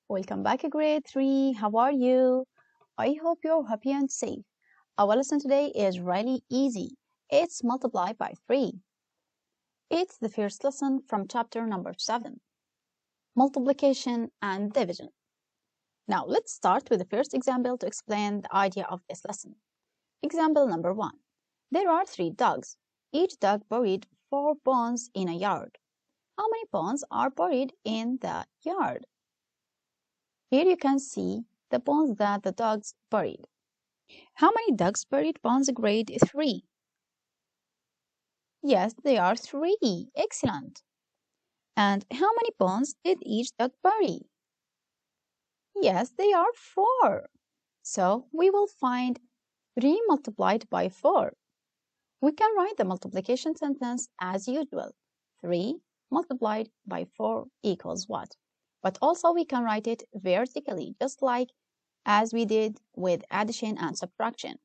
Welcome back, grade 3. How are you? I hope you're happy and safe. Our lesson today is really easy. It's multiply by 3. It's the first lesson from chapter number 7, multiplication and division. Now, let's start with the first example to explain the idea of this lesson. Example number 1. There are 3 dogs. Each dog buried 4 bones in a yard. How many bones are buried in the yard? Here you can see the bones that the dogs buried. How many dogs buried bones grade 3? Yes, they are 3. Excellent. And how many bones did each dog bury? Yes, they are 4. So we will find 3 multiplied by 4. We can write the multiplication sentence as usual. 3 multiplied by 4 equals what? But also we can write it vertically, just like as we did with addition and subtraction.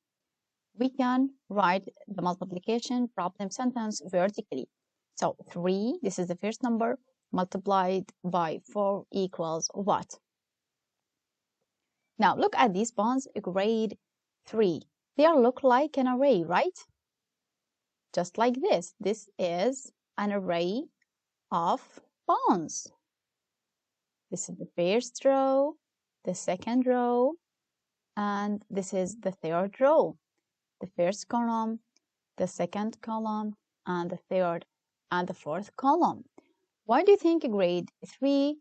We can write the multiplication problem sentence vertically. So 3, this is the first number, multiplied by 4 equals what? Now look at these bones, grade 3. They look like an array, right? Just like this. This is an array of bones. This is the first row, the second row, and this is the third row. The first column, the second column, and the third and the fourth column. Why do you think grade 3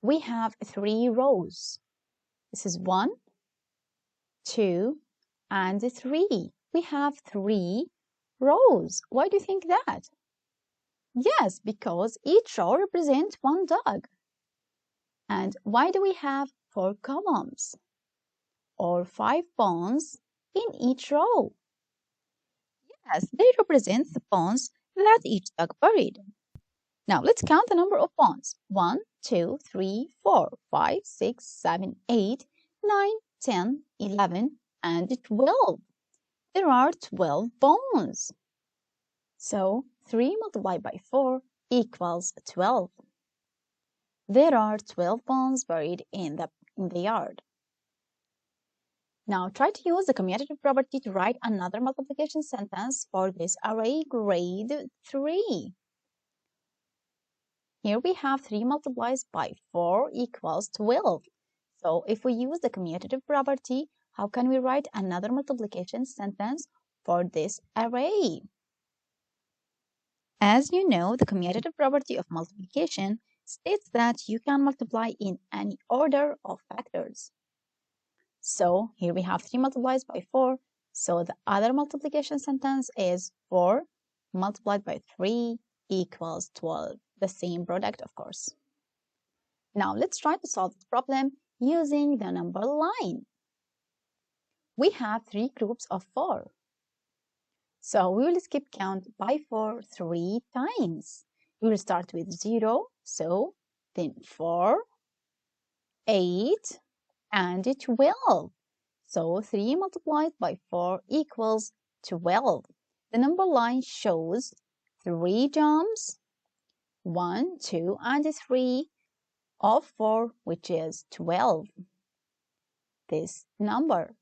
we have 3 rows? This is 1, 2, and 3. We have 3 rows. Why do you think that? Yes, because each row represents 1 dog. And why do we have 4 columns or 5 bones in each row? Yes, they represent the bones that each dog buried. Now let's count the number of bones. 1, 2, 3, 4, 5, 6, 7, 8, 9, 10, 11, and 12. There are 12 bones. So 3 multiplied by 4 equals 12. There are 12 bones buried in the yard. Now try to use the commutative property to write another multiplication sentence for this array grade 3. Here we have 3 multiplies by 4 equals 12. So if we use the commutative property, how can we write another multiplication sentence for this array? As you know, the commutative property of multiplication states that you can multiply in any order of factors. So here we have 3 multiplies by 4. So the other multiplication sentence is 4 multiplied by 3 equals 12. The same product, of course. Now let's try to solve the problem using the number line. We have 3 groups of 4. So we will skip count by 4 3 times. We will start with 0, so then 4, 8, and 12. So 3 multiplied by 4 equals 12. The number line shows 3 jumps, 1, 2, and 3 of 4, which is 12. This number.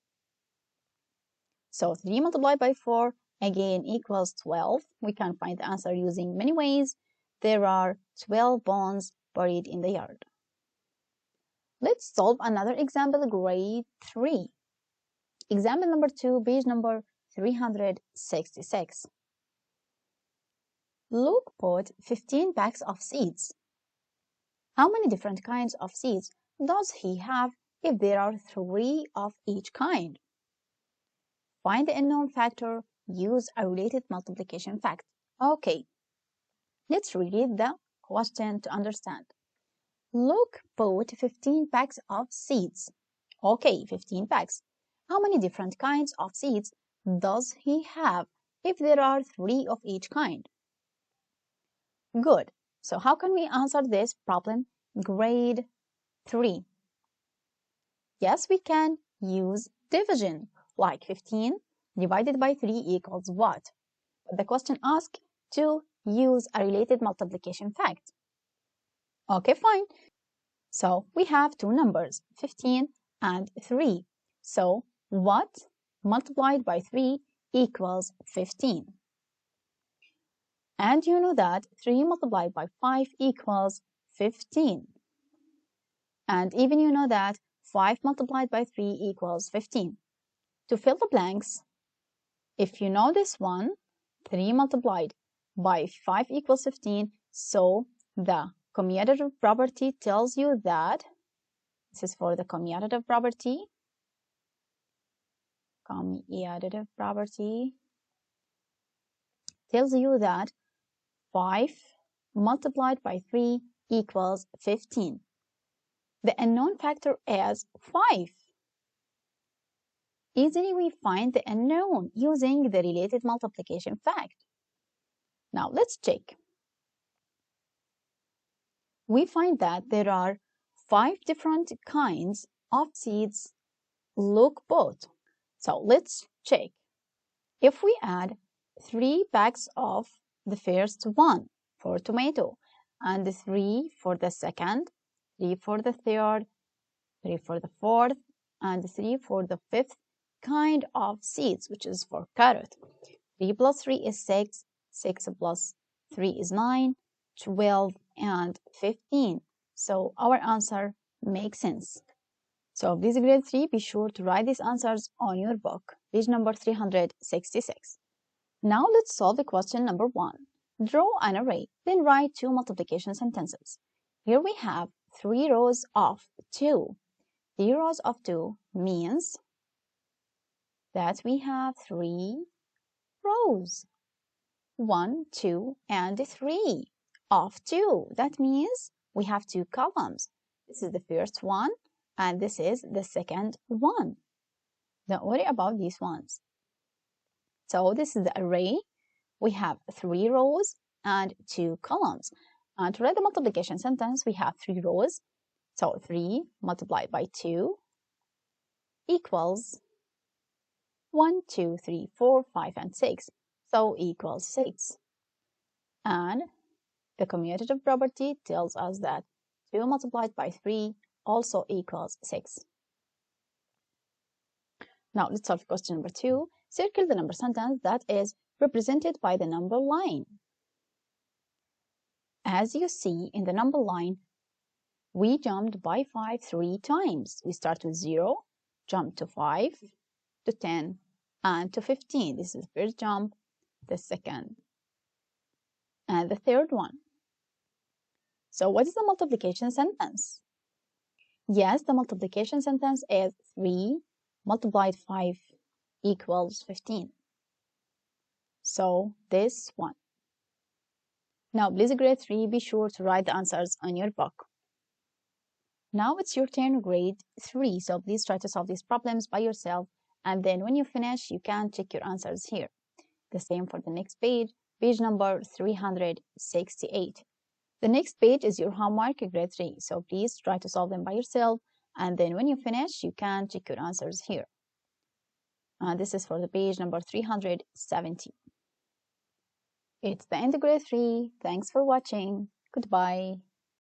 So 3 multiplied by 4 again equals 12. We can find the answer using many ways. There are 12 bones buried in the yard. Let's solve another example, grade 3. Example number 2, page number 366. Luke bought 15 bags of seeds. How many different kinds of seeds does he have if there are 3 of each kind? Find the unknown factor, use a related multiplication fact. Okay, let's read the question to understand. Luke bought 15 bags of seeds. Okay, 15 bags. How many different kinds of seeds does he have if there are 3 of each kind? Good. So how can we answer this problem, grade 3? Yes, we can use division, like 15 divided by 3 equals what? But the question asks to use a related multiplication fact. Okay, fine. So we have two numbers, 15 and 3. So what multiplied by 3 equals 15? And you know that 3 multiplied by 5 equals 15. And even you know that 5 multiplied by 3 equals 15. To fill the blanks, if you know this one, 3 multiplied by 5 equals 15, so the commutative property tells you that, this is for the commutative property tells you that 5 multiplied by 3 equals 15. The unknown factor is 5. Easily we find the unknown using the related multiplication fact. Now let's check. We find that there are 5 different kinds of seeds look both. So let's check. If we add 3 bags of the first one for tomato, and 3 for the second, 3 for the third, 3 for the fourth, and 3 for the fifth kind of seeds, which is for carrot. 3 plus 3 is 6, 6 plus 3 is 9, 12, and 15. So our answer makes sense. So please grade 3, be sure to write these answers on your book, page number 366. Now let's solve the question number 1. Draw an array, then write 2 multiplication sentences. Here we have 3 rows of 2. 3 rows of 2 means that we have 3 rows. 1, 2, and 3 of 2. That means we have 2 columns. This is the first one, and this is the second one. Don't worry about these ones. So this is the array. We have 3 rows and 2 columns. And to write the multiplication sentence, we have 3 rows. So 3 multiplied by 2 equals 1, 2, 3, 4, 5, and 6. So equals 6. And the commutative property tells us that 2 multiplied by 3 also equals 6. Now let's solve question number 2. Circle the number sentence that is represented by the number line. As you see in the number line, we jumped by 5 3 times. We start with 0, jump to 5, to 10, and to 15. This is the first jump, the second, and the third one. So what is the multiplication sentence? Yes, the multiplication sentence is 3 multiplied 5 equals 15. So this one. Now please grade 3, be sure to write the answers on your book. Now it's your turn, grade 3. So please try to solve these problems by yourself, and then when you finish, you can check your answers here. The same for the next page, page number 368. The next page is your homework, grade 3. So please try to solve them by yourself, and then when you finish, you can check your answers here. This is for the page number 370. It's the end of grade 3. Thanks for watching. Goodbye.